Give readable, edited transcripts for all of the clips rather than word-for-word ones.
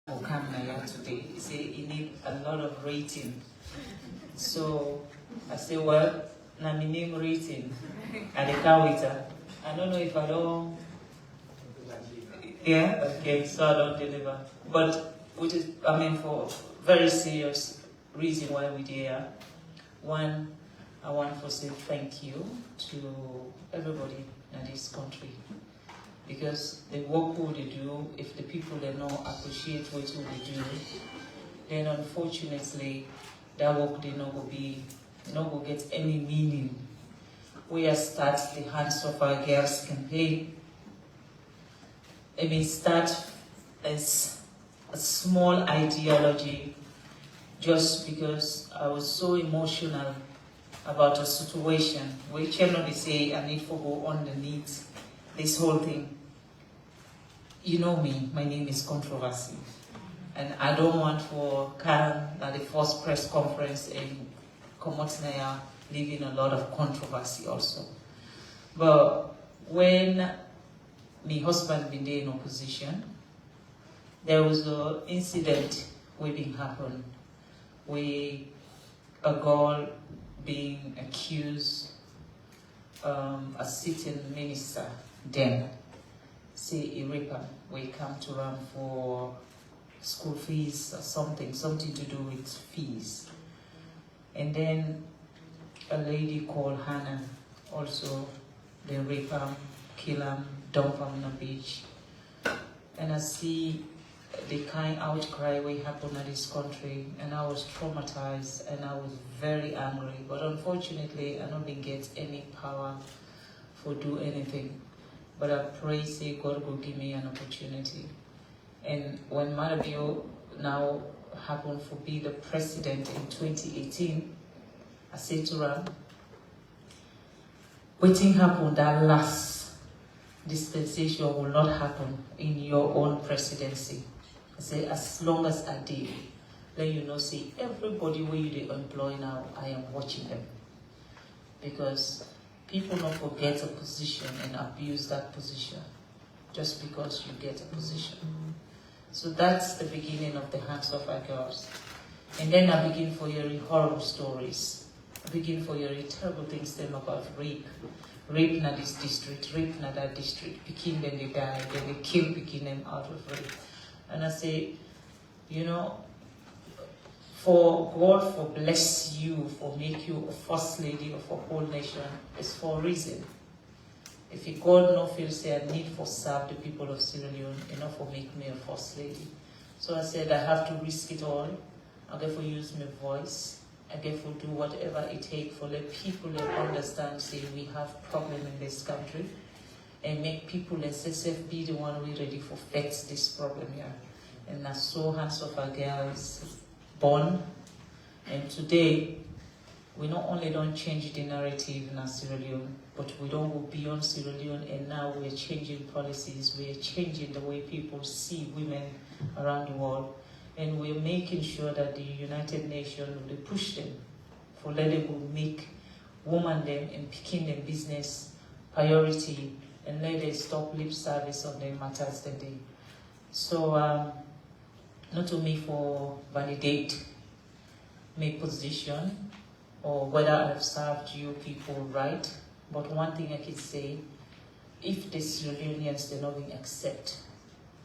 for Kamnaya today. He said he need a lot of rating. So I say, well, na my name rating. And the car waiter. I don't know if I don't. Yeah, okay, so I don't deliver. But which is, I mean, for very serious reason why we're here. One, I want to say thank you to everybody in this country. Because the work we do, if the people they not appreciate what we do, then unfortunately that work they not go get any meaning. We are start the Hands of Our Girls campaign. I mean, start as a small ideology just because I was so emotional about a situation. We cannot say I need to go underneath this whole thing. You know me, my name is Controversy. And I don't want for Karen at the first press conference in Komotnaya leaving a lot of controversy also. But when my husband been there in opposition, there was an incident which happened where a girl being accused, a sitting minister then, say a rapper, we come to run for school fees or something to do with fees. And then a lady called Hannah also, they rape him, kill him, dump him on the beach. And I see the kind outcry we happen in this country, and I was traumatized and I was very angry. But unfortunately, I don't get any power for do anything. But I pray, say God will give me an opportunity. And when Marabio now happened to be the president in 2018, I said to her, waiting happen that last dispensation will not happen in your own presidency. I say, as long as I did, then you know, see, everybody where you employ now, I am watching them. Because people don't forget a position and abuse that position just because you get a position. So that's the beginning of the Hands of Our Girls. And then I begin for hearing horrible stories. I begin for hearing terrible things them about rape. Rape in this district, rape in that district. Picking them they die, then they kill picking them out of rape. And I say, you know, for God for bless you, for make you a first lady of a whole nation, it's for a reason. If God no feel say I need for serve the people of Sierra Leone, enough for make me a first lady. So I said I have to risk it all. I get for use my voice. I get for do whatever it takes for let people understand say we have problem in this country and make people SSF be the one we ready for fix this problem here. And that's so Hands of Our Girls born. And today, we not only don't change the narrative in Sierra Leone, but we don't go beyond Sierra Leone, and now we're changing policies, we're changing the way people see women around the world, and we're making sure that the United Nations will push them for letting them make women them and picking them business priority, and let them stop lip service on their matters that they. So, not only for validate my position or whether I've served you people right, but one thing I can say, if the Sierra Leoneans do not accept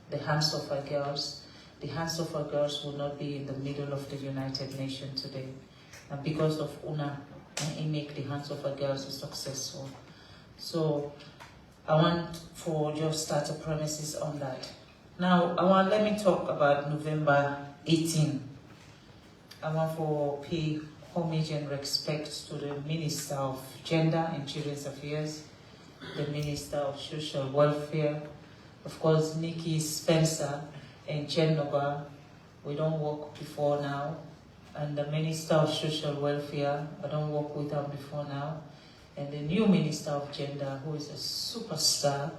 the Hands of Our Girls, the Hands of Our Girls will not be in the middle of the United Nations today. And because of UNA, it make the Hands of Our Girls successful. So I want for just start a premises on that. Now, let me talk about November 18. I want to pay homage and respect to the Minister of Gender and Children's Affairs, the Minister of Social Welfare, of course, Nikki Spencer and Chendoba. We don't work before now. And the Minister of Social Welfare, I don't work with her before now. And the new Minister of Gender, who is a superstar,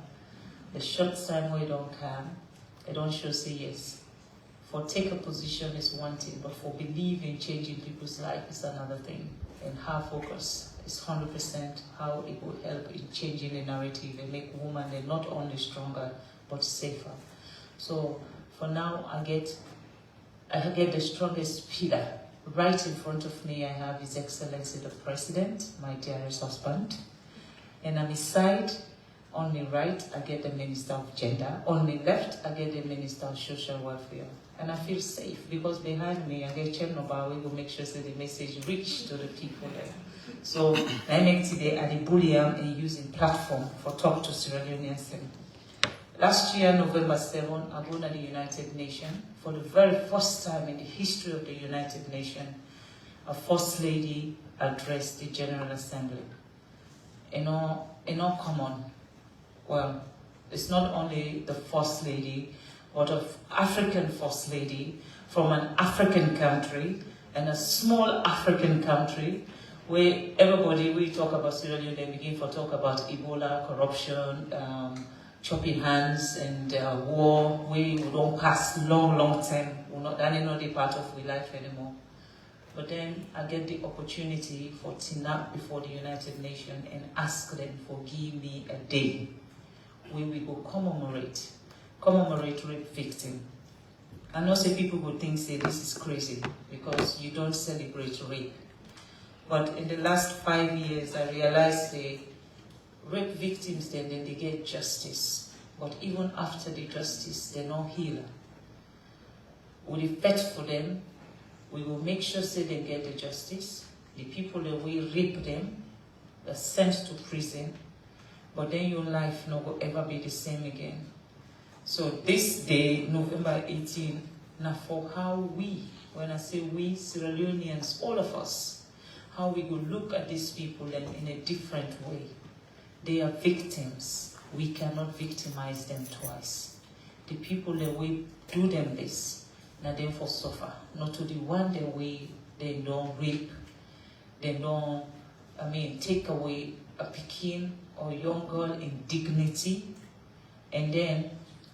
the short time we don't come, I don't sure say yes. For take a position is one thing, but for believe in changing people's life is another thing. And her focus is 100% how it will help in changing the narrative and make women not only stronger, but safer. So For now, I get the strongest pillar. Right in front of me, I have His Excellency the President, my dearest husband. And on his side, on the right, I get the Minister of Gender. On the left, I get the Minister of Social Welfare. And I feel safe because behind me, I get Chernobyl. We will make sure that the message reach to the people there. So, I make today at the Bullion and using platform for talk to Sierra Leoneans. Last year, November 7, I go to the United Nations. For the very first time in the history of the United Nations, a First Lady addressed the General Assembly. In all common, well, it's not only the First Lady, but an African First Lady from an African country and a small African country where everybody, we talk about Sierra Leone, they begin to talk about Ebola, corruption, chopping hands, and war. We don't pass long time. We're not any part of our life anymore. But then I get the opportunity for Tina before the United Nations and ask them for give me a day where we go commemorate rape victim. I know say people would think say this is crazy because you don't celebrate rape. But in the last 5 years I realized the rape victims then they get justice. But even after the justice, they're not healed. We fight for them. We will make sure say they get the justice. The people that we rape them are sent to prison. But then your life no will ever be the same again. So this day, November 18, now for how we, when I say we, Sierra Leoneans, all of us, how we will look at these people in a different way. They are victims. We cannot victimize them twice. The people that we do them this, now them for suffer. Not to the one that they don't rape, they don't, take away a Pekin or young girl in dignity, and then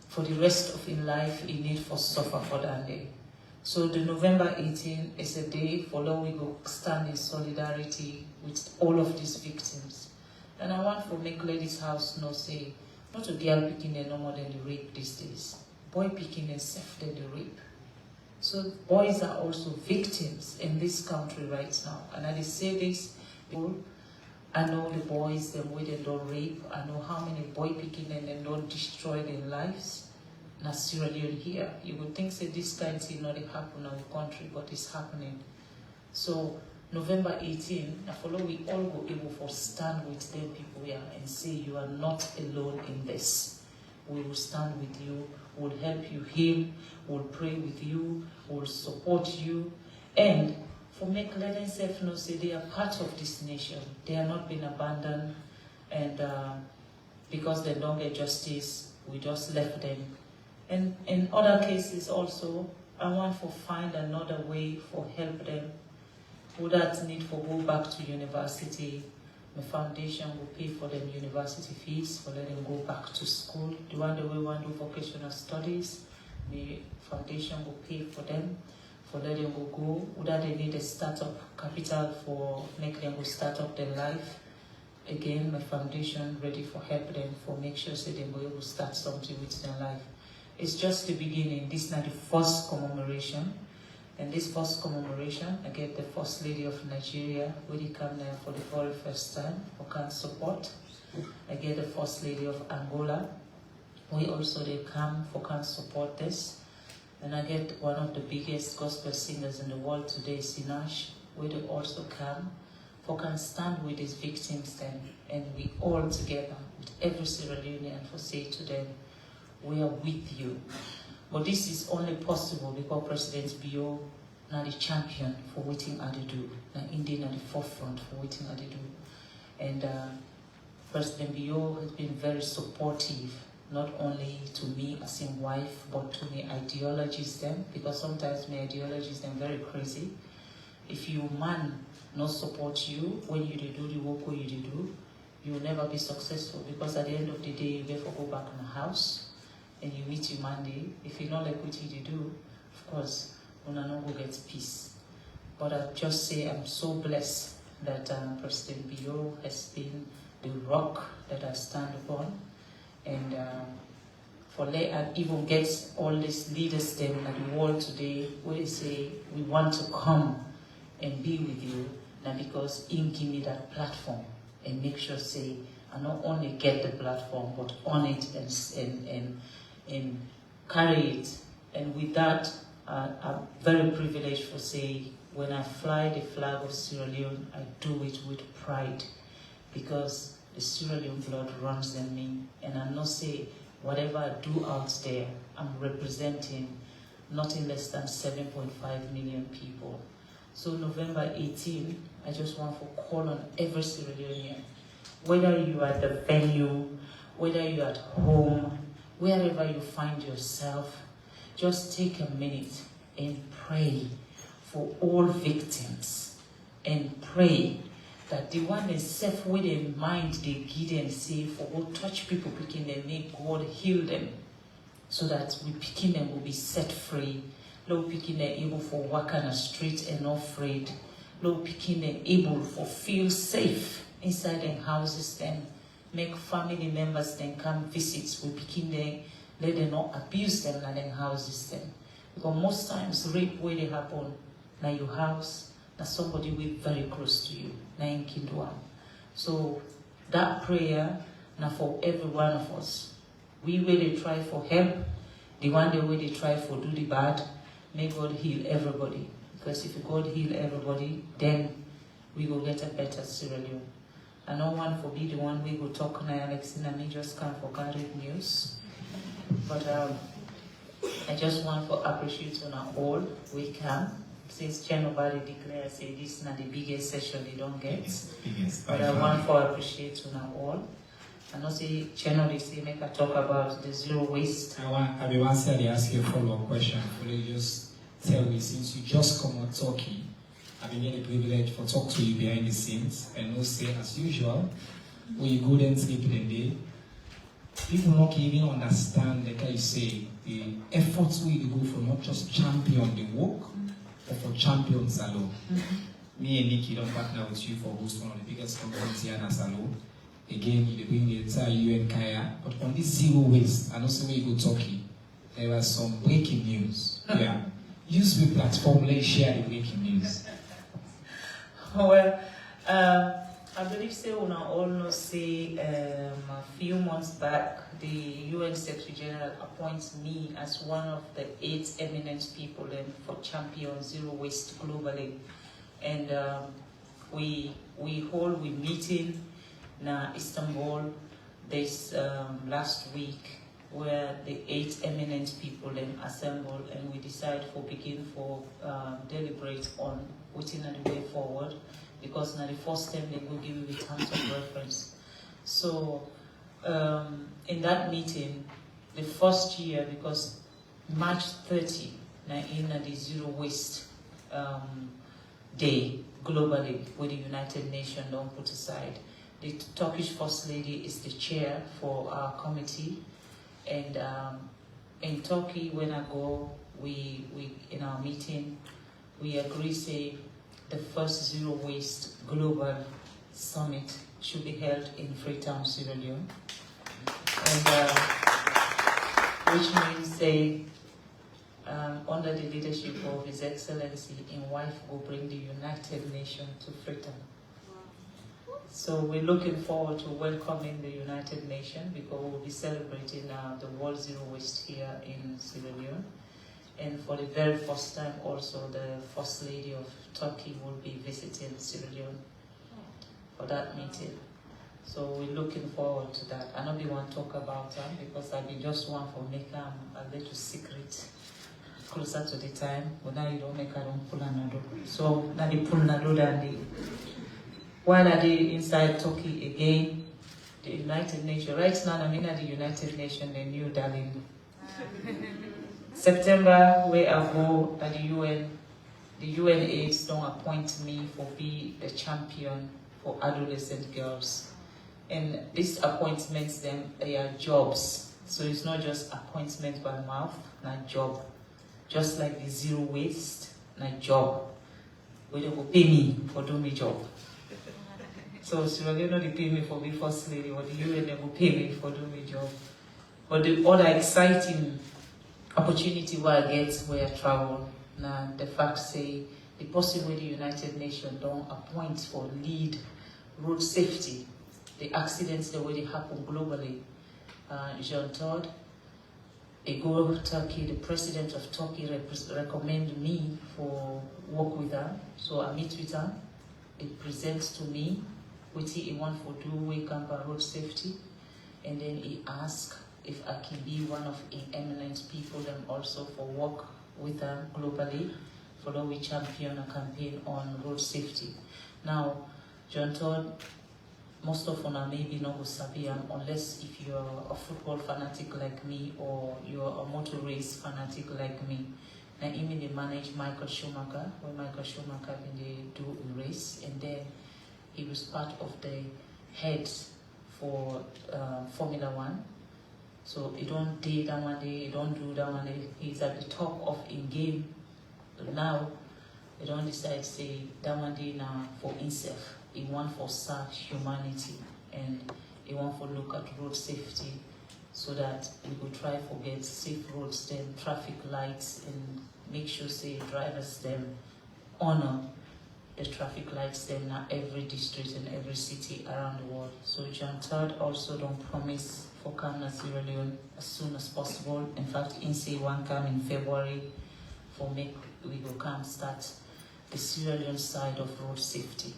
for the rest of his life, he need for suffer for that day. So the November 18 is a day for Lord we go stand in solidarity with all of these victims. And I want to make Ladies' House know say, not a girl picking no more than the rape these days. Boy picking and self than the rape. So boys are also victims in this country right now. And I say this, I know the boys, them way they don't rape. I know how many boy picking and they don't destroy their lives. Not Sierra Leone here. You would think that this kind of thing not happen in our country, but it's happening. So November 18, I follow we all go able for stand with them people here and say you are not alone in this. We will stand with you, we'll help you heal, we'll pray with you, we'll support you, and for make let themselves know say they are part of this nation. They are not been abandoned, and because they don't get justice, we just left them. And in other cases also, I want to find another way for help them. Who that need for go back to university, the foundation will pay for them university fees, for letting them go back to school. The one that we want to do vocational studies, the foundation will pay for them, for letting them go. Who that they need a startup capital for make them go start up their life. Again, my foundation ready for help them, for make sure so they will able to start something with their life. It's just the beginning. This is not the first commemoration. And this first commemoration, I get the First Lady of Nigeria, who they come there for the very first time, who can support. I get the First Lady of Angola, we also they come for can support this. And I get one of the biggest gospel singers in the world today, Sinach, where they also come for can stand with these victims then, and we all together, with every Sierra Leonean, for say to them, we are with you. But this is only possible because President Bio now the champion for waiting at the do. Now India at the forefront for waiting at the do. And President Bio has been very supportive, not only to me as his wife, but to my ideologies then, because sometimes my ideologies are very crazy. If your man not support you when you do the work you do, you will never be successful, because at the end of the day you get to go back in the house and you meet your Monday. If you don't like what you do, of course, una no go get peace. But I just say I'm so blessed that President Bio has been the rock that I stand upon, and for let and even get all these leaders them at the world today where they say we want to come and be with you, now because in give me that platform and make sure say I not only get the platform but on it and carry it. And with that, I'm very privileged for say when I fly the flag of Sierra Leone, I do it with pride because the Sierra Leone blood runs in me, and I not say whatever I do out there, I'm representing nothing less than 7.5 million people. So November 18, I just want to call on every Sierra Leonean, whether you are at the venue, whether you're at home, wherever you find yourself, just take a minute and pray for all victims and pray that the one is safe with their mind they give them say for all touch people picking them, may God heal them so that we picking them will be set free. Lord picking them able for walk on the street and not afraid. Lord picking them able for feel safe inside their houses, then make family members then come visits. We picking them, let them not abuse them in their houses then. Because most times rape where they happen na your house, na somebody will very close to you, na in Kindwa. So that prayer na for every one of us. We where they try for help, the one day where they try for do the bad, may God heal everybody. Because if God heal everybody, then we will get a better Sierra Leone. And no one for be the one we will talk na Alex and me just come for carried news. But I just want to appreciate on all we can. Since nobody declares say this is not the biggest session they don't get. Biggest, but I want to appreciate on all. And also channel they say make a talk about the zero waste. I will answer to ask you a follow-up question. Will you just tell me, since you just come out talking, I've been getting the privilege for talk to you behind the scenes and no say as usual, when you go there and sleep in the day, people not even understand, like I say, the efforts we go for not just champion the work, but for champion Salo. Me and Nikki don't partner with you for host one of the biggest conferences here in Salo. Again, you bring the entire UN Kaya, but on this zero waste, and also when you go talking, there was some breaking news. Yeah. Use the platform, let's share the breaking news. Well, I believe say una all know say a few months back the UN Secretary General appoints me as one of the 8 eminent people for champion zero waste globally, and we meeting in Istanbul this last week where the 8 eminent people then assemble and we decide for begin for deliberate on what's the way forward, because now the first time they will give you the terms of reference. So in that meeting, the first year, because March 30 now in the zero waste day globally with the United Nations don't put aside. The Turkish First Lady is the chair for our committee. And in Turkey, when I go, we in our meeting, we agree say the first zero waste global summit should be held in Freetown, Sierra Leone, and which means say under the leadership of His Excellency in wife will bring the United Nations to Freetown. So we're looking forward to welcoming the United Nations because we'll be celebrating the World Zero Waste here in Sierra Leone. And for the very first time also, the First Lady of Turkey will be visiting Sierra Leone for that meeting. So we're looking forward to that. I know they want to talk about them because I've been just one for make a little secret closer to the time. But now you don't make a don't pull another. So now they pull another than the while are they inside Turkey again, the United Nations. Right now, I'm in the United Nations, the New Delhi. September, where I go at the UN aides don't appoint me for be the champion for adolescent girls. And these appointments, then they are jobs. So it's not just appointment by mouth, not job. Just like the zero waste, not job. Where they will pay me for doing my job. So Sierra Leone they pay me for being First Lady, or the UN they will pay me for doing my job. But the other exciting opportunity where I get where I travel, now the fact say the person with the United Nations don't appoint for lead road safety, the accidents the way they happen globally. Jean Todt, I go to Turkey, the president of Turkey recommend me for work with her. So I meet with her, it presents to me what he want for do wake up road safety, and then he asks if I can be one of the eminent people and also for work with them globally, for how we champion a campaign on road safety. Now, John Todt, most of us maybe not sabi unless if you're a football fanatic like me or you're a motor race fanatic like me. Now, even they manage Michael Schumacher, when Michael Schumacher they do a race, and then he was part of the heads for Formula One. So he don't date that one day, he don't do that one day. He's at the top of in game. Now, they don't decide say that one day now for himself. He want for serve humanity, and he want for look at road safety so that we could try for get safe roads, then traffic lights, and make sure say drivers them honor the traffic lights them now every district and every city around the world. So John Todt also don't promise for come to Sierra Leone as soon as possible. In fact, in say one come in February for make we go come start the Sierra Leone side of road safety.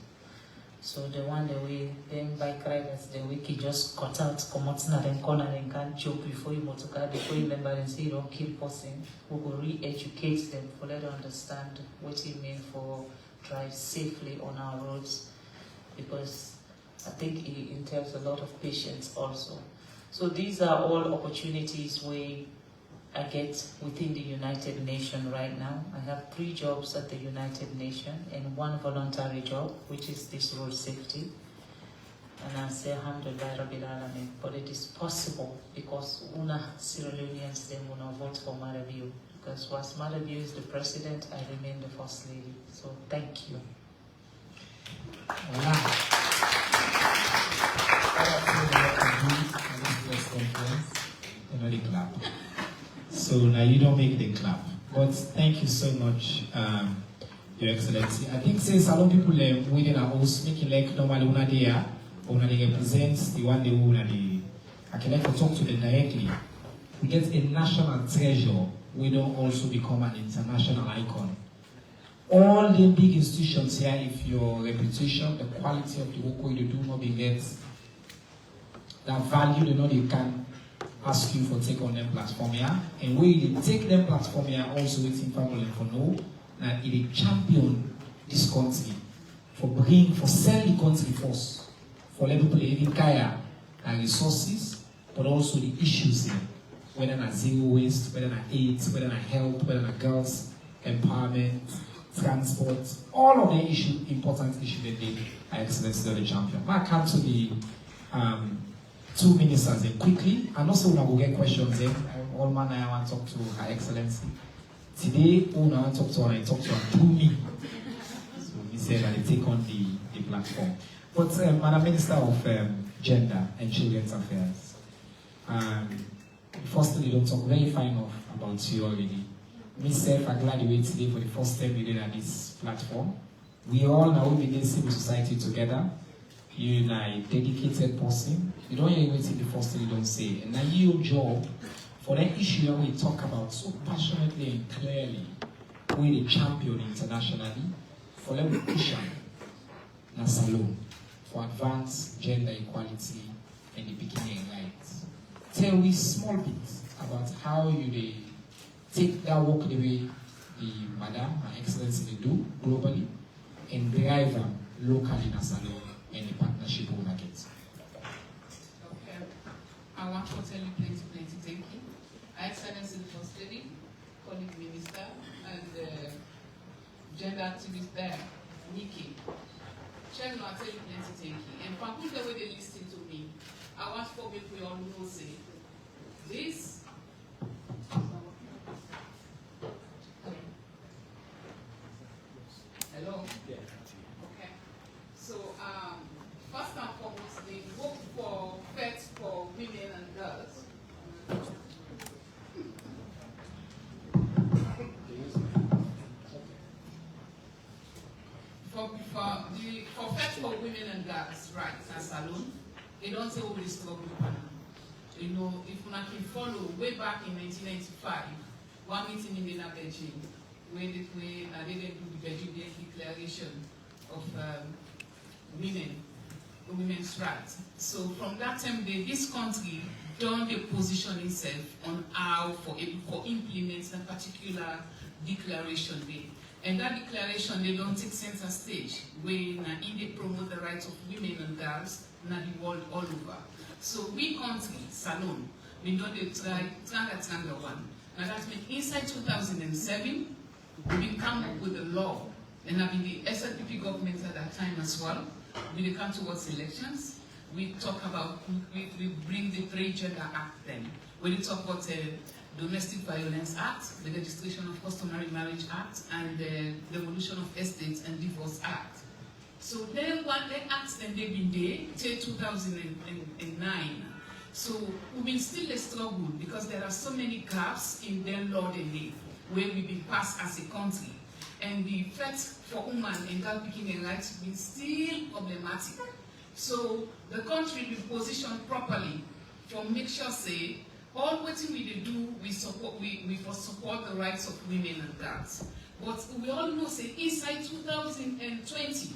So the one the way then bike riders the way he just cut out come out na then corner and can't joke before you motorcar before you remember and say you don't kill person. We will re-educate them for let them understand what it means for drive safely on our roads, because I think it entails a lot of patience also. So these are all opportunities where I get within the United Nations right now. I have 3 jobs at the United Nations and 1 voluntary job, which is this road safety. And I say, Alhamdulillah, Rabbil Alameen. But it is possible because una Sierra Leoneans then will not vote for Marabiu. Because whilst Marabiu is the president, I remain the first lady. So thank you. So now you don't make the clap. But thank you so much, Your Excellency. I think since a lot of people within our house making like normally when they represent the one they will, I can like to talk to them directly. We get a national treasure. We don't also become an international icon. All the big institutions here, if your reputation, the quality of the work you do not be get that value, they know they can ask you for take on them platform here. And where they take them platform here, also waiting family for know that it champion this country for sell the country first. For let people even kaya and resources, but also the issues here. Whether not zero waste, whether not AIDS, whether not health, whether not girls, empowerment, transport, all of the important issues that they are Excellency the champion. I come to the 2 ministers quickly, and also we will get questions in. All man I want to talk to Her Excellency. Today, I want to talk to her and talk to her through me. So we say that they take on the platform. But Madam Minister of Gender and Children's Affairs, firstly, don't talk very fine about you already. Myself, I'm glad you were today for the first time we did at this platform. We all now we in civil society together. You're a dedicated person. You don't hear anything the first thing you don't say. And now your job for that issue that we talk about so passionately and clearly, we're the champion internationally for them to push on Nasalone for advanced gender equality and the beginning rights. Tell me small bits about how you take that work the way the Madam, Her Excellency, they do globally and drive them locally in Nasalone and the partnership over it. Okay. I want to tell you plenty thank you. Her Excellency the First Lady, colleague minister, and gender activist there, Nikki. Chairman, I tell you plenty thank you. And for the way they listen to me, I want for me we all know say this. Hello? Yeah. Okay. So first and foremost, they work for pets for women and girls. for fight for women and girls' rights as alone, they don't say we struggle. You know, if you can follow way back in 1995, one meeting in Beijing, where they didn't do the Beijing Declaration of women's rights. So from that time, this country don't position itself on how for implement a particular declaration there. And that declaration, they don't take center stage when they promote the rights of women and girls in the world all over. So we country, Salon, we know they try one. Now that means inside 2007, we come up with a law, and I mean the SLPP government at that time as well. We come towards elections. We talk about, we bring the Three Gender Act then. When we talk about the Domestic Violence Act, the Registration of Customary Marriage Act, and the Devolution of Estates and Divorce Act. So then what the acts then they've been there till 2009. So we've been still a struggle because there are so many gaps in their law they live, where we've been passed as a country. And the fight for women and girl picking rights have been still problematic. So the country be positioned properly for make sure say all what we do, we support the rights of women and girls. But we all know say inside 2020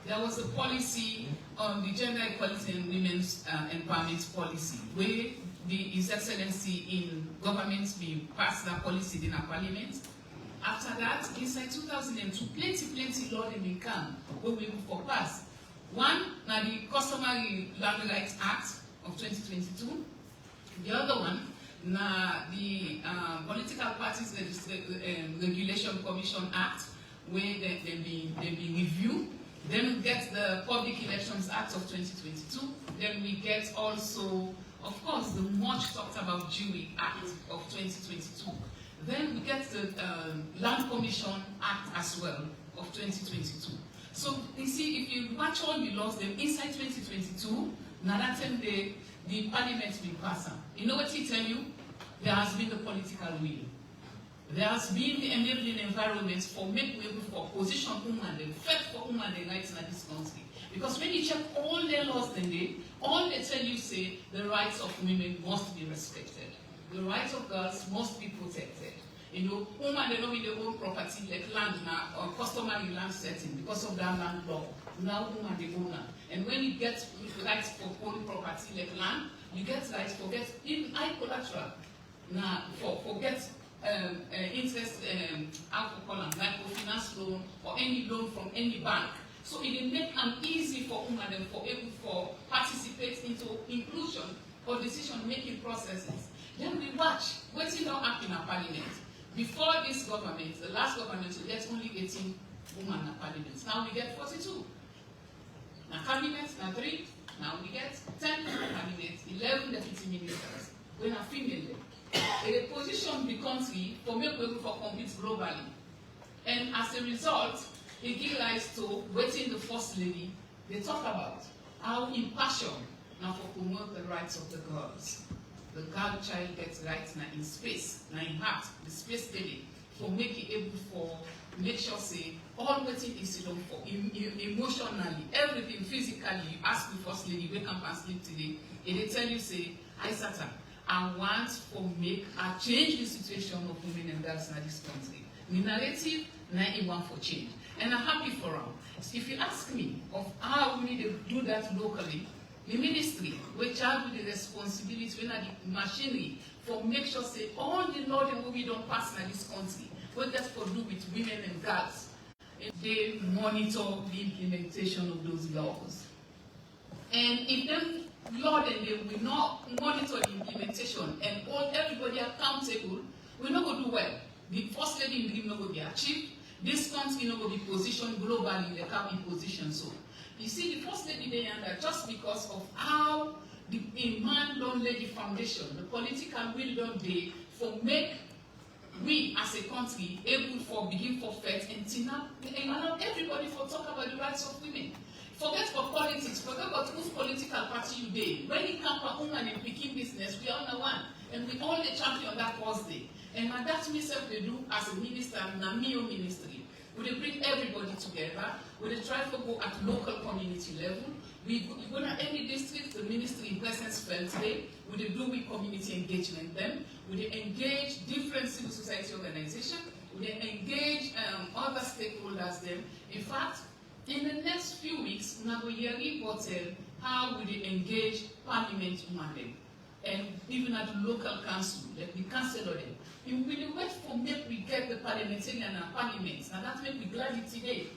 there was a policy on the gender equality and women's empowerment policy, where His Excellency in government we passed that policy in our parliament. After that, inside 2002, plenty law they come where we move for pass. One, now the Customary Land Rights Act of 2022. The other one, now the Political Parties Regulation Commission Act, where they be reviewed. Then we get the Public Elections Act of 2022. Then we get also, of course, the much talked about Jury Act of 2022. Then we get the Land Commission Act as well of 2022. So you see, if you watch all the laws, then inside 2022, now that time the parliament will pass. You know what he tell you? There has been the political will. There has been the enabling environment for make way for position women, the fight for women the rights in this country. Because when you check all their laws, then all they tell you say the rights of women must be respected. The rights of girls must be protected. You know, women they don't need their own property like land now or customary land setting because of that land law. Now women the owner. And when you get rights for own property like land, you get rights for get even high collateral. Now for get interest alcohol and microfinance loan or any loan from any bank. So it will make it easy for women for able to participate into inclusion or decision-making processes. Then we watch what's now happening in parliament. Before this government, the last government, we get only 18 women in parliament. Now we get 42. Now cabinet, now 3. Now we get 10 in cabinet, 11 deputy ministers. We're not female. They position the country for make people for compete globally. And as a result, it gives rise to waiting the first lady. They talk about how impartial now for promote the rights of the girls. The girl child gets rights now in space, now in heart, the space daily, for making able for make sure say all waiting is for emotionally, everything physically. You ask the first lady, wake up and sleep today, and they tell you say, I Satan, I want to make a change the situation of women and girls in this country. The narrative, now it want for change. And I'm happy for them. If you ask me of how we need to do that locally, the ministry, which have the responsibility, when the machinery, for make sure say all the law that we don't pass in this country, what that's for do with women and girls, they monitor the implementation of those laws. And if them law then they will not monitor the implementation and hold everybody accountable, we're not going to do well. The first lady in the not going to be achieved. This country not going to be positioned globally, they can't be positioned so. You see, the first lady they under just because of how the man don't lay the foundation, the political will don't they for make we as a country able for begin for faith and tina and allow everybody for talk about the rights of women. Forget for politics, forget about whose political party you did. When it comes to women and picking business, we are on the one. And we all the champion that Thursday. And that myself they do as a minister, na me ministry. We bring everybody together. We try to go at local community level. We go to any district, the ministry in presence felt today. We do with community engagement them. We engage different civil society organizations. We engage other stakeholders them. In fact, in the next few weeks, we will hear reported how we engage parliament women and even at the local council, like the councillor them. We will wait for make we get the parliamentarian and parliament, and that make we glad it today.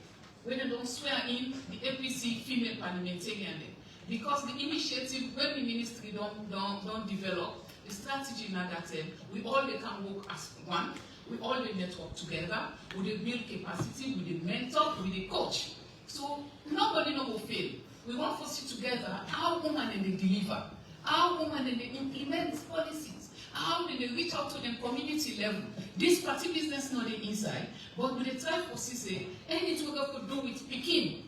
When they don't swear in the APC female parliamentarian them. Because the initiative, when the ministry don't develop, the strategy now that we all they can work as one, we all they network together, we they build capacity, we they mentor, we they coach. So nobody will fail. We want to see together how women and they deliver, how women and they implement policies, how they reach out to the community level. This party business not the inside, but we try to see anything we could do with Pekin,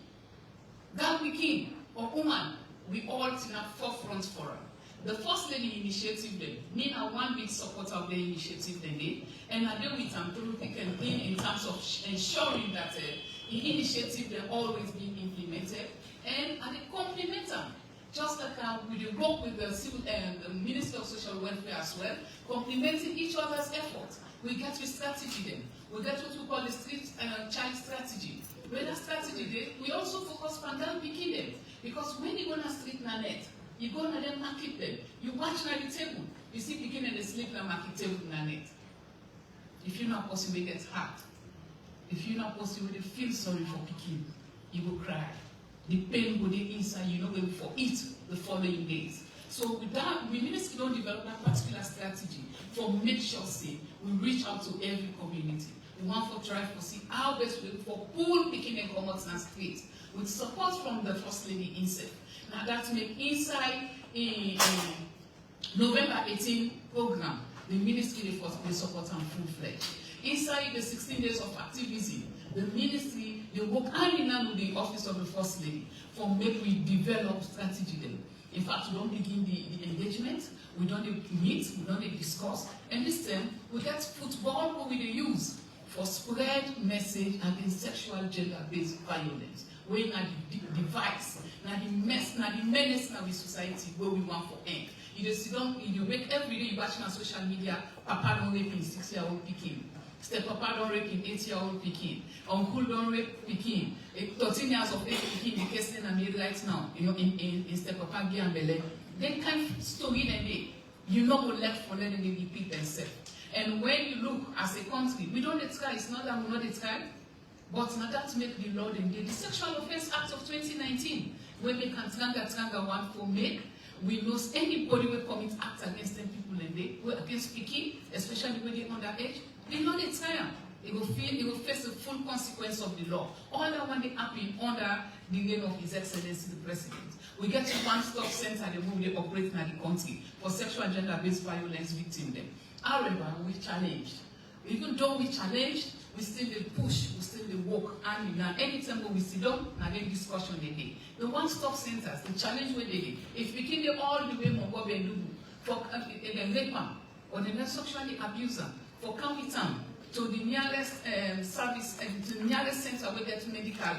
girl Pekin or woman, we all in a forefront for her. The First Lady initiative then, me are one big supporter of the initiative then, and I deal with them through thick and thin in terms of ensuring that the initiative they always being implemented, and they complement them. Just like we work with the Minister of Social Welfare as well, complementing each other's efforts. We get with strategy then. We get what we call the street child strategy. With that strategy then, we also focus on girl picking them. Because when you go to street na net, you go to them market them, you watch na the table, you see picking and they sleep na market table na net. If you're not possible, it gets hard. If you're not possible, they feel sorry for picking, you will cry. The pain will be inside, you know, for it the following days. So with that, we ministry don't develop that particular strategy for make sure say we reach out to every community. We want to try to see how best we for pull picking and commerce and street with support from the First Lady himself. Now that make inside in November 18 program, the ministry will support and full-fledged. Inside the 16 days of activism, the ministry, they work hand in hand with the office of the First Lady for make we develop strategy then. In fact, we don't begin the engagement, we don't meet, we don't discuss, and this time we get football what we use for spread message against sexual gender-based violence. Where now the device, now the mess, now the menace now the society where we want for end. You just sit down, you wake every day you watch on social media, Papa don't rape his 6-year-old Pekin. Step Papa don't rape him 8-year-old Pekin. Uncle don't rape Pekin. 13 years of age Pekin, the case in America right now, you know, in Step Papa Giambele. They kind of story then they, you know, go left for them and they repeat themselves. And when you look as a country, we don't try, it's not that we not try, but now that make the law then the Sexual Offense Act of 2019, when they can tranga one for make, we lose anybody will commit act against them people and they against Pekin, especially when they're underage. They know the time. They will face the full consequence of the law. All that when they happen under the name of His Excellency the President. We get to one-stop center the way they operate in the country for sexual and gender-based violence victims. However, we challenged. Even though we challenged, we still push, we still work, and anytime when we sit down, and then discussion they did. The one-stop centers, the challenge where they did. If we can all the way Mongobe and Lubu for the rape or the sexually abuser, for county town to the nearest service and to the nearest center where get medical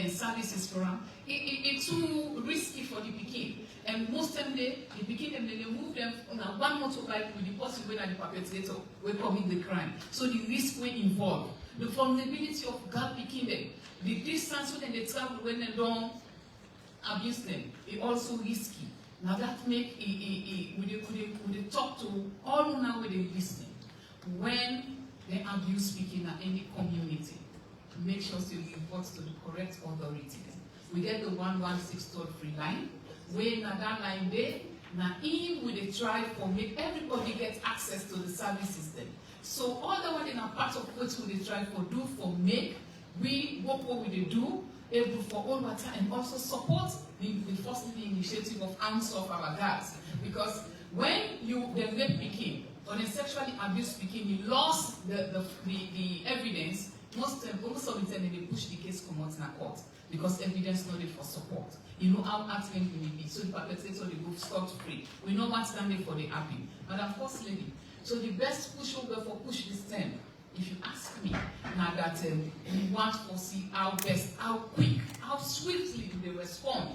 services for them, it's too risky for the Pekin. And most time the Pekin and they move them on a one motorbike with the person when the perpetrator will commit the crime. So the risk will involve the vulnerability of girl Pekin, the distance when they travel when they don't abuse them, it also risky. Now that make we talk to all now with the listening. When they abuse speaking at any community, make sure you report to the correct authority. We get the 116 toll-free line, where now that line there, now in we they try for make everybody get access to the services then. So all the one in a part of what we they try for do for make, we work what we they do, able for all water and also support the First Lady initiative of ounce of our girls. Because when the rape Pekin, or the sexually abused Pekin, you lost the evidence, most of the time they push the case come out in a court because evidence not there for support. You know how acting will be. So the perpetrator they go scot free. We know what's standing for the happy. Madam First Lady. So the best push over for push this time. If you ask me, now that we want to see how best, how quick, how swiftly do they respond,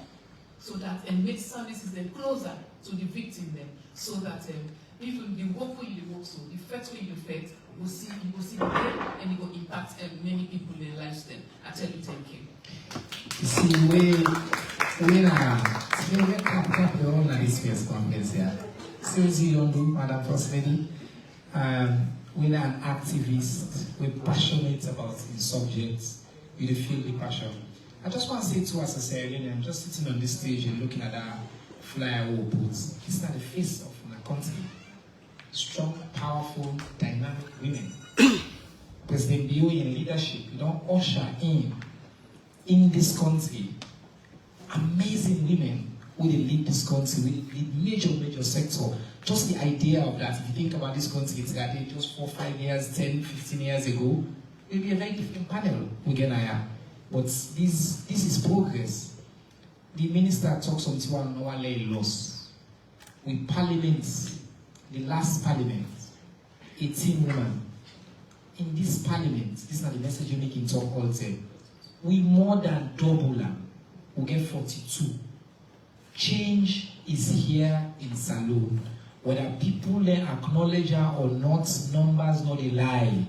so that make services then closer to the victim then, so that even the work where you work, so the effect where you effect, you will see the pain and it will impact many people in their lives then. I tell you, thank you. You see, we cap the whole this conference here. Seriously, you don't do, Madam First Lady. We're an activist. We're passionate about the subjects. We feel the passion. I just want to say to us as a Leone, I'm just sitting on this stage and looking at that flyer we put. It's not the face of my country. Strong, powerful, dynamic women. President Bio in leadership, you don't usher in this country, amazing women who they lead this country with major sector. Just the idea of that, if you think about this country today, just 4, 5 years, 10, 15 years ago, it will be a very different panel we get here. But this is progress. The minister talks on one loss. With parliament, the last parliament, 18 women. In this parliament, this is not the message you make in talk all the time. We more than double them. We get 42. Change is here in Salone. Whether people acknowledge her or not, numbers not a lie.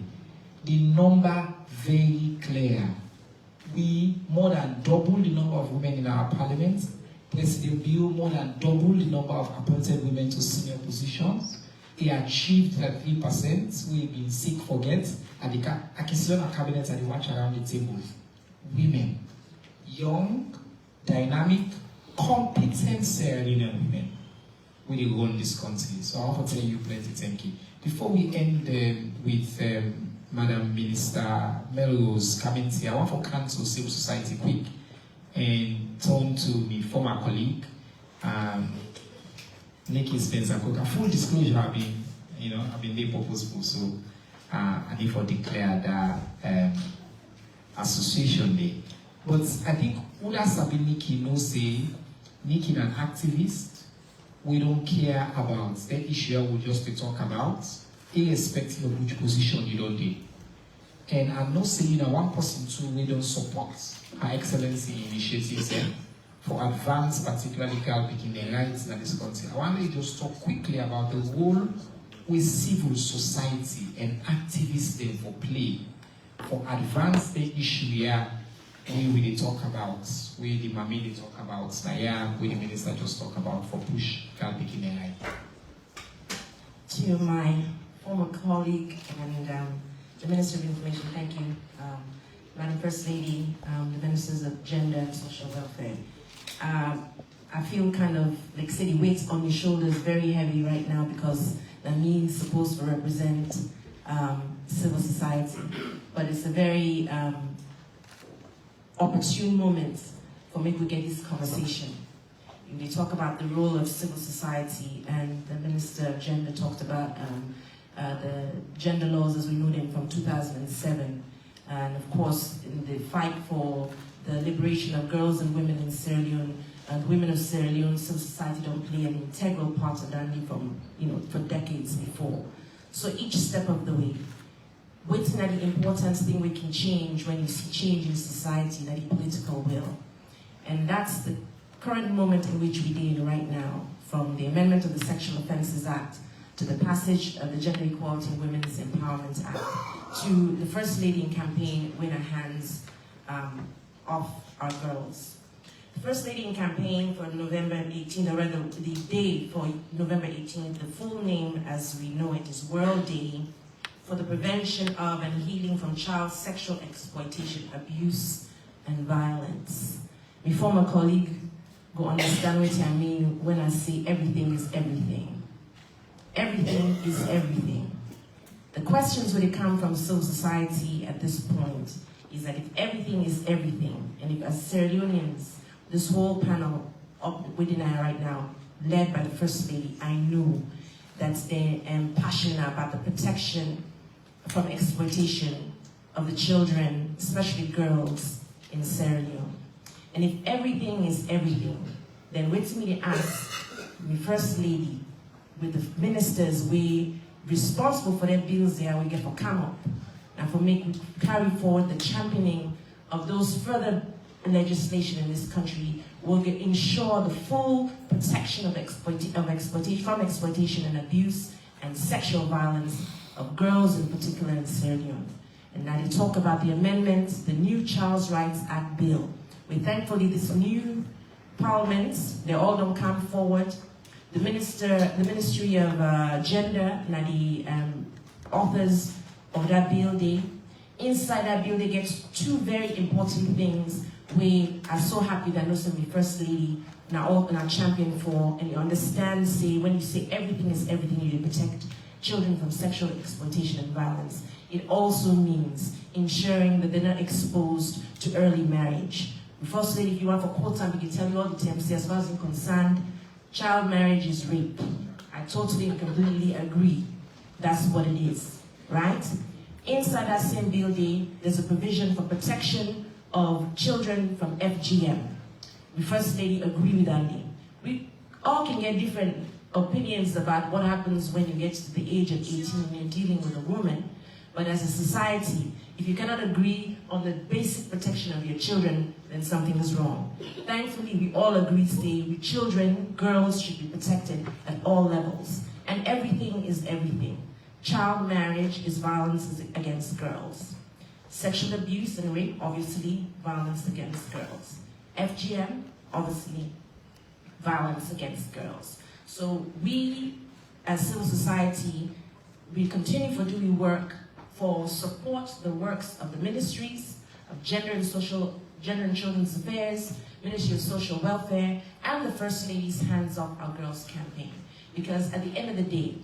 The number very clear. We more than double the number of women in our parliament. President Bio more than double the number of appointed women to senior positions. He achieved 33%. We've been sick forget. And the acquisition of cabinets and the watch around the table. Women, young, dynamic, competent Sierra Leonean women, we run this country. So I want to tell you plenty, thank you. Before we end with Madam Minister Melrose coming here, I want to cancel civil society quick and turn to my former colleague, Nikki Spencer Cook. A full disclosure, I've been very purposeful, so I need to declare that Association Day. But I think Uda Sabi Nikki knows say Nikki an activist. We don't care about the issue we just to talk about, irrespective of which position you don't do. And I'm not saying that one person too we don't support Her Excellency initiatives for advance, particularly girl picking their rights in this country. I want to just talk quickly about the role with civil society and activists there for play for advance the issue here we talk about, where the Mami they talk about, where the minister just talk about for push girl picking their right. To my former colleague and the Minister of Information, thank you, Madam First Lady, the Ministers of Gender and Social Welfare. I feel kind of like city weights on your shoulders very heavy right now because that means supposed to represent civil society, but it's a very opportune moment for me to get this conversation. We talk about the role of civil society, and the Minister of Gender talked about the gender laws as we know them from 2007, and of course in the fight for the liberation of girls and women in Sierra Leone, and women of Sierra Leone, civil society don't play an integral part of that from, for decades before. So each step of the way, waiting at the important thing we can change when you see change in society, that the political will. And that's the current moment in which we're in right now, from the amendment of the Sexual Offences Act to the passage of the Gender Equality and Women's Empowerment Act, to the First Lady in campaign, win our hands off our girls. The First Lady in campaign for November 18th, or rather the day for November 18th, the full name as we know it is World Day for the Prevention of and Healing from Child Sexual Exploitation, Abuse, and Violence. My former colleague go understand what I mean when I say everything is everything. Everything is everything. The questions when they come from civil society at this point is that if everything is everything, and if as Sierra Leoneans, this whole panel up within I right now, led by the First Lady, I know that they are passionate about the protection from exploitation of the children, especially girls in Sierra Leone. And if everything is everything, then wait till me to ask the First Lady with the ministers we responsible for their bills there we get for come up and for me to carry forward the championing of those further legislation in this country will ensure the full protection of exploitation and abuse and sexual violence of girls in particular in Sierra Leone. And now they talk about the amendments, the new Child Rights Act bill. We thankfully this new parliament, they all don't come forward. The Ministry of Gender, now the authors of that bill, inside that bill they get two very important things. We are so happy that the First Lady now all champion for, and you understand, say, when you say everything is everything, you protect children from sexual exploitation and violence. It also means ensuring that they're not exposed to early marriage. The First Lady, if you want for court time, we can tell you all the time, say, as far as I'm concerned, child marriage is rape. I totally and completely agree. That's what it is, right? Inside that same bill, there's a provision for protection of children from FGM. The First Lady agree with Andy. We all can get different opinions about what happens when you get to the age of 18 and you're dealing with a woman, but as a society, if you cannot agree on the basic protection of your children, then something is wrong. Thankfully, we all agree today with children, girls should be protected at all levels. And everything is everything. Child marriage is violence against girls. Sexual abuse and rape, obviously, violence against girls. FGM, obviously, violence against girls. So we, as civil society, we continue for doing work for support the works of the ministries of Gender and Children's Affairs, Ministry of Social Welfare, and the First Lady's Hands Off Our Girls campaign. Because at the end of the day,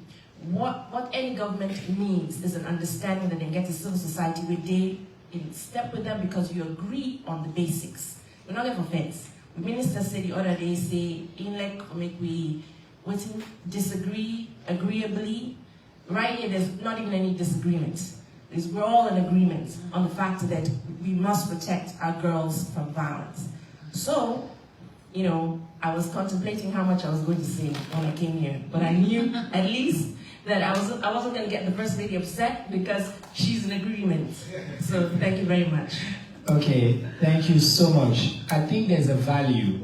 what any government needs is an understanding that they get to civil society where they in step with them because you agree on the basics. We're not going for offense. The minister said the other day, say, make we disagree agreeably. Right here, there's not even any disagreement. We're all in agreement on the fact that we must protect our girls from violence. So, you know, I was contemplating how much I was going to say when I came here, but I knew at least that I wasn't going to get the First Lady upset because she's in agreement. So thank you very much. Okay, thank you so much. I think there's a value.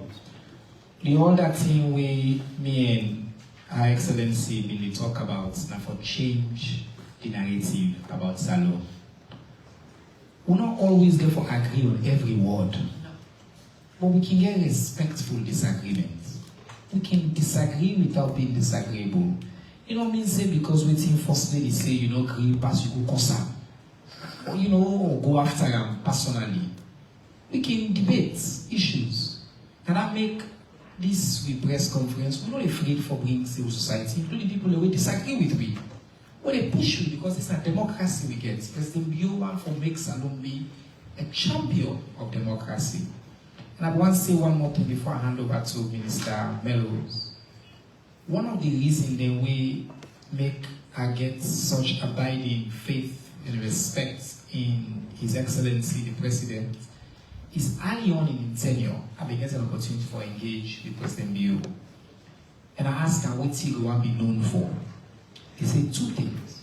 The other thing me and Her Excellency really talk about now for change the narrative about Salon. We're not always going to agree on every word, but we can get respectful disagreements. We can disagree without being disagreeable. You know, mean say because waiting First Lady say, you know, agree, pass you go concern. Or, you know, or go after them personally. We can debate issues. And I make this with press conference, we're not afraid for bringing civil society, including people who disagree with me. Well, they push you because it's a democracy we get. Because the one for make Salon be a champion of democracy. And I want to say one more thing before I hand over to Minister Melrose. One of the reasons that we make her get such abiding faith and respect in His Excellency the President is early on in his tenure, I began an opportunity for engage with President Bio. And I asked her what he will be known for. He said two things.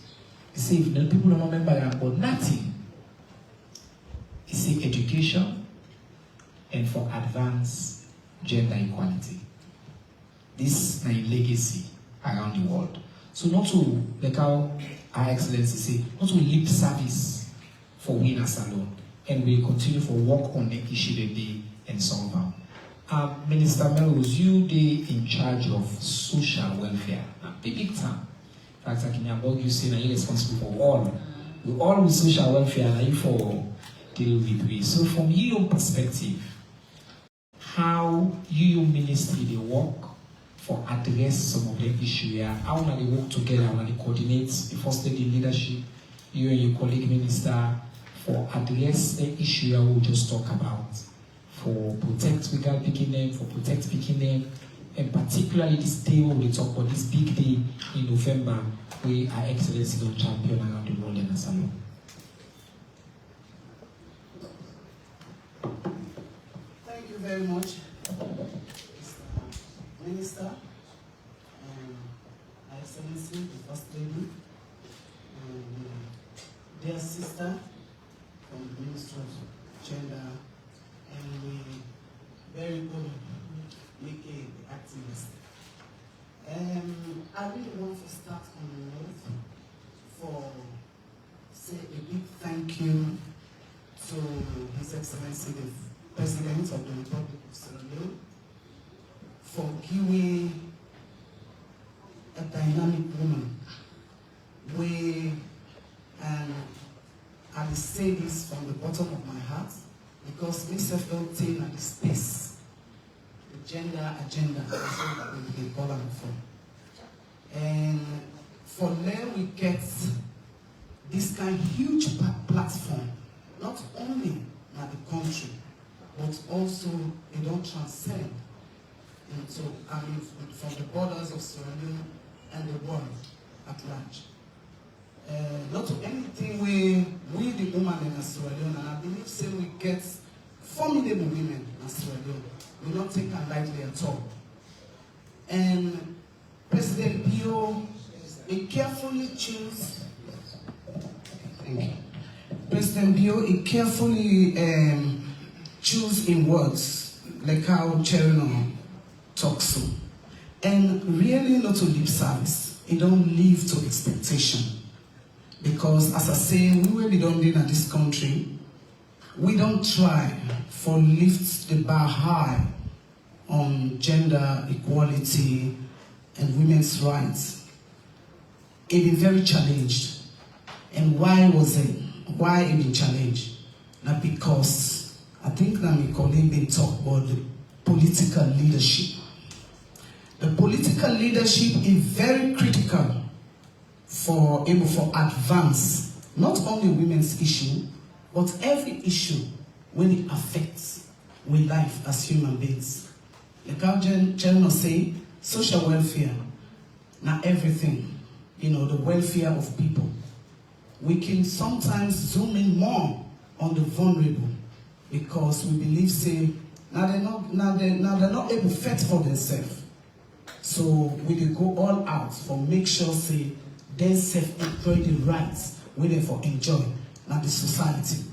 He said if the people don't remember that about nothing, he said education and for advanced gender equality. This is a legacy around the world. So not to, like how Her Excellency say, not to lip service for winner Salon, and we continue for work on the issue that they and solve them. Minister Melrose, you they in charge of social welfare. Big time. In fact, I can about you say that you're responsible for all. We all with social welfare and you for deal with we. So from your perspective, how your ministry they work for address some of the issues here, how now they work together, how they coordinate the First Lady leadership, you and your colleague minister, for address the issue we just talk about, for protect without picking them, for protect picking them, and particularly this day when we talk about this big day in November, where Her Excellency is champion around the world in a salon. Thank you very much, Minister, Her Excellency, the First Lady, dear sister. Fatmata from the Ministry of Gender, and we very good make the activist. I really want to start on the note for say a big thank you to His Excellency the President of the Republic of Sierra Leone for giving a dynamic woman way, and I will say this from the bottom of my heart because we self don't take at the space the gender agenda that's what we call them for. And for them we get this kind of huge platform, not only at the country, but also it don't transcend into, from the borders of Sierra Leone and the world at large. Not to anything we the women in Sierra Leone, and I believe say we get formidable women in Sierra Leone. We not take them lightly at all. And President Bio, he carefully choose. Thank you. President Bio, he carefully choose in words like how Cherno talks so, and really not to lip service. He don't live to expectation. Because as I say, we don't live in this country, we don't try for lift the bar high on gender equality and women's rights. It been very challenged. And why was it? Why it been challenged? Not because I think that my colleague been talk about the political leadership. The political leadership is very critical for able for advance not only women's issue, but every issue when it affects with life as human beings. Like how Jen say, social welfare, not everything, the welfare of people. We can sometimes zoom in more on the vulnerable because we believe say now they're not able to fend for themselves. So we can go all out for make sure say they self-enjoy the rights we therefore enjoy now the society.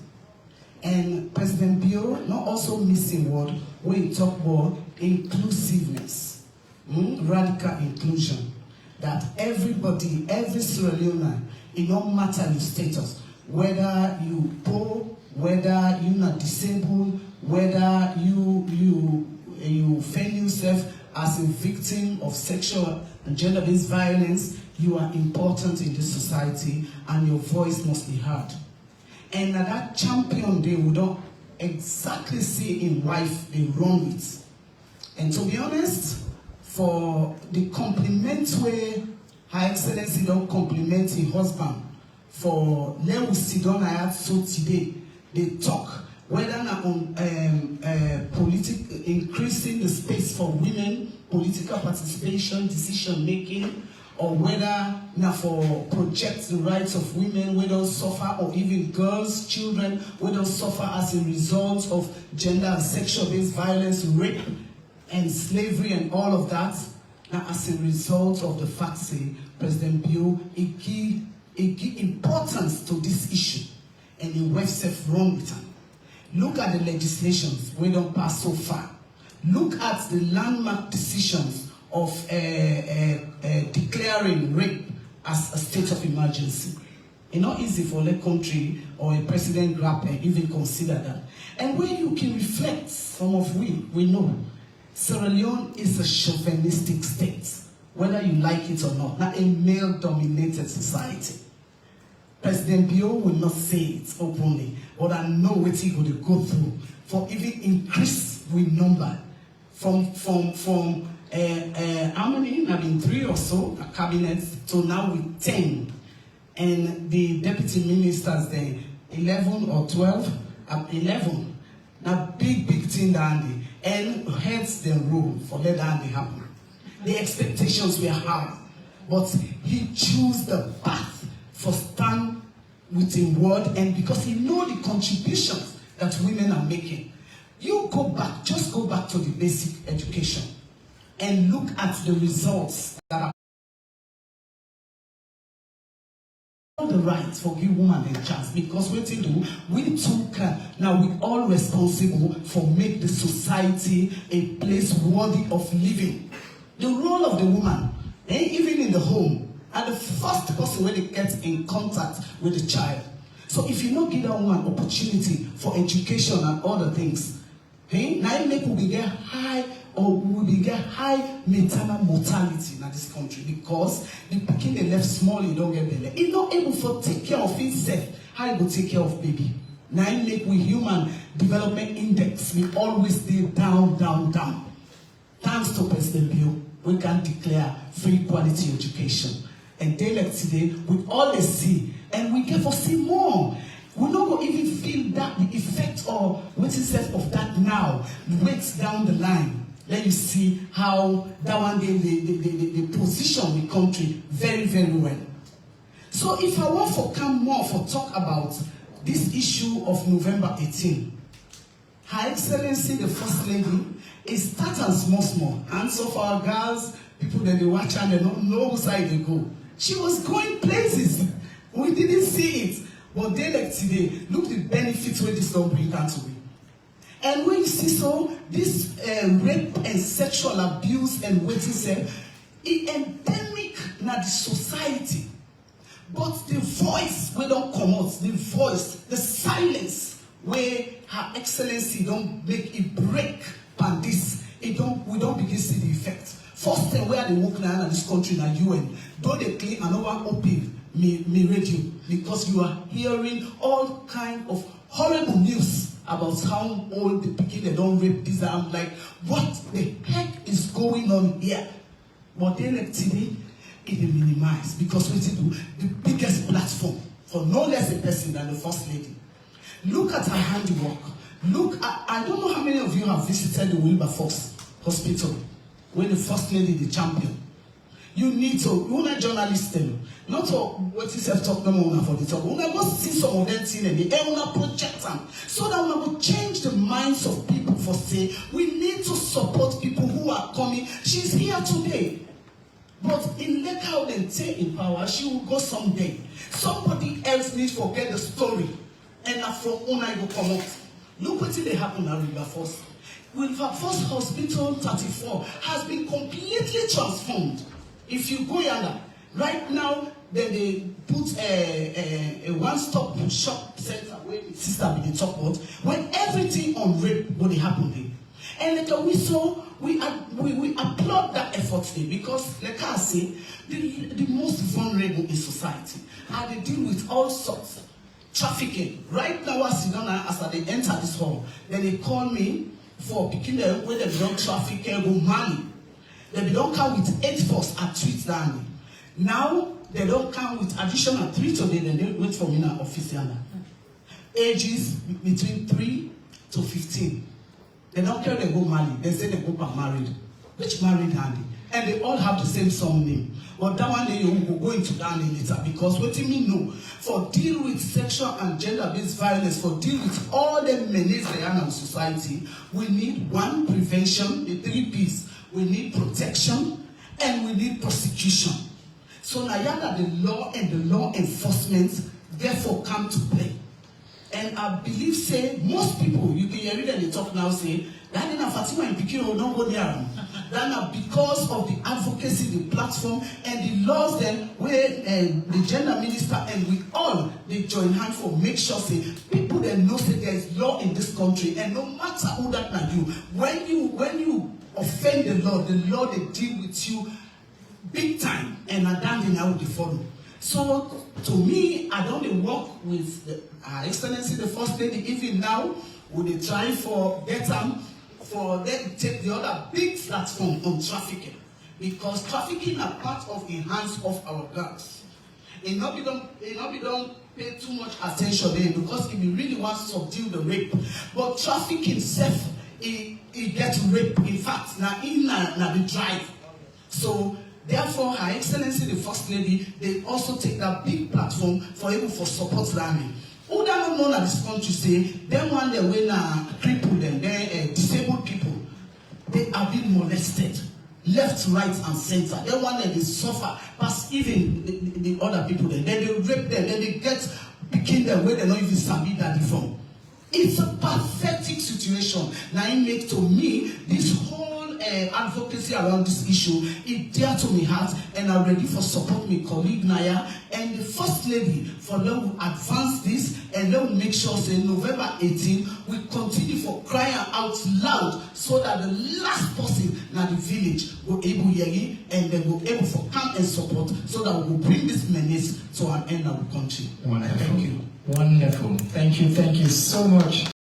And President Bio not also missing word when he talk about inclusiveness, radical inclusion. That everybody, every Sierra Leonean, it don't matter your status, whether you poor, whether you're not disabled, whether you find yourself as a victim of sexual and gender-based violence, you are important in this society and your voice must be heard. And at that champion day, we don't exactly see in life they run with. And to be honest, for the compliment where Her Excellency don't compliment his husband, for Leone Sidon I had so today, they talk whether on increasing the space for women, political participation, decision making, or whether now for project the rights of women we don't suffer, or even girls, children we don't suffer as a result of gender and sexual-based violence, rape and slavery and all of that. Now as a result of the fact say President Bio he give importance to this issue and he will self-run with them. Look at the legislations we don't pass so far. Look at the landmark decisions of declaring rape as a state of emergency. It's not easy for a country or a president grab and even consider that. And when you can reflect, some of we know, Sierra Leone is a chauvinistic state, whether you like it or not a male-dominated society. President Bio will not say it openly, but I know what he will go through for even increase with number from how many? I mean 3 or so cabinets to now with 10, and the deputy ministers there 11 or 12, 11. Now big thing down there, and heads the rule for let that happen. The expectations were high, but he chose the path for stand with his word, and because he know the contributions that women are making. You go back, just go back to the basic education and look at the results that are the right for give woman a chance because what do we took now we all responsible for make the society a place worthy of living. The role of the woman, even in the home, are the first person when they get in contact with the child. So if you not give that woman opportunity for education and other things, now make we get high maternal mortality in this country because the pikin they left small, you don't get belly. It's not able to take care of itself. How you go take care of baby? Now make we human development index we always stay down. Thanks to President Bill, we can declare free quality education. And day like today, we always see, and we get to see more. We not go even feel that the effect or what is said of that now. Wait down the line. Then you see how that one day the position the country very, very well. So if I want to come more for talk about this issue of November 18, Her Excellency the First Lady is starting small. And so for our girls, people that they watch and they don't know whose side they go. She was going places. We didn't see it. But they like today, look the benefits where this don't bring out to me. And when you see so, this rape and sexual abuse and what you say, it endemic na the society. But the voice we don't come out, the voice, the silence where Her Excellency don't make it break and this, we don't begin to see the effect. First thing where they work now in this country in the UN, don't they claim another open me radio because you are hearing all kind of horrible news about how old the people they don't rape this. I'm like, what the heck is going on here? But then like today, it is minimized because we do the biggest platform for no less a person than the First Lady. Look at her handiwork. Look at, I don't know how many of you have visited the Wilberforce Hospital when the First Lady the champion. You need to, you are journalists them, not to what is self-talk no more for the talk. We go see some of them things and they want to project them so that we will change the minds of people for say we need to support people who are coming. She's here today. But in let how they stay in power, she will go someday. Somebody else needs to forget the story. And from Una will come out. Look what they happen at Wilberforce. Wilberforce Hospital 34 has been completely transformed. If you go yonder, right now, they put a one-stop shop center where the sister be the top about, when everything on rape will happen there. And like we saw, we applaud that effort there because, like I say, the most vulnerable in society, and they deal with all sorts. Trafficking. Right now, as they enter this hall, then they call me for picking them where they don't traffic go money. They don't come with 8 force at 3 down. Now they don't come with additional 3 today, then they wait for me in our office. Ages between 3 to 15. They don't care they go married. They say they go married. Which married handy? And they all have the same surname. But that one day you will go into that later because what do you mean no? For deal with sexual and gender-based violence, for deal with all the menace they are in society, we need 1, prevention, the 3 P's. We need protection and we need prosecution. So now the law and the law enforcement therefore come to play. And I believe say most people you can hear it and they talk now say that in a Fatima and Pikiro will not go there. That because of the advocacy, the platform and the laws then where the gender minister and we all they join hands for make sure say people that know say there is law in this country and no matter who that may do, when you offend the law they deal with you big time and then I will follow. So to me, I don't work with Her Excellency the First Lady. Even now, would they try for get them for them to take the other big platform on trafficking, because trafficking are part of the hands of our girls. It not be don't pay too much attention there because if you really want to subdue the rape, but trafficking itself it gets rape. In fact, now the drive. So. Therefore, Her Excellency the First Lady, they also take that big platform for able for support learning. Who don't know that this country say, them one day when crippled them, they disabled people, they are being molested. left, right, and center. Then one day they suffer, pass even the other people. Then they rape them. Then they get picking them where they don't even sabi daddy from. It's a pathetic situation. Now it make to me this whole advocacy around this issue, it dear to me heart, and I'm ready for support my colleague Naya and the First Lady for them to advance this, and then make sure say November 18 we continue for crying out loud so that the last person in the village will able to hear it, and then will able for come and support so that we will bring this menace to an end of the country. Wonderful. Thank you. Wonderful. Thank you so much.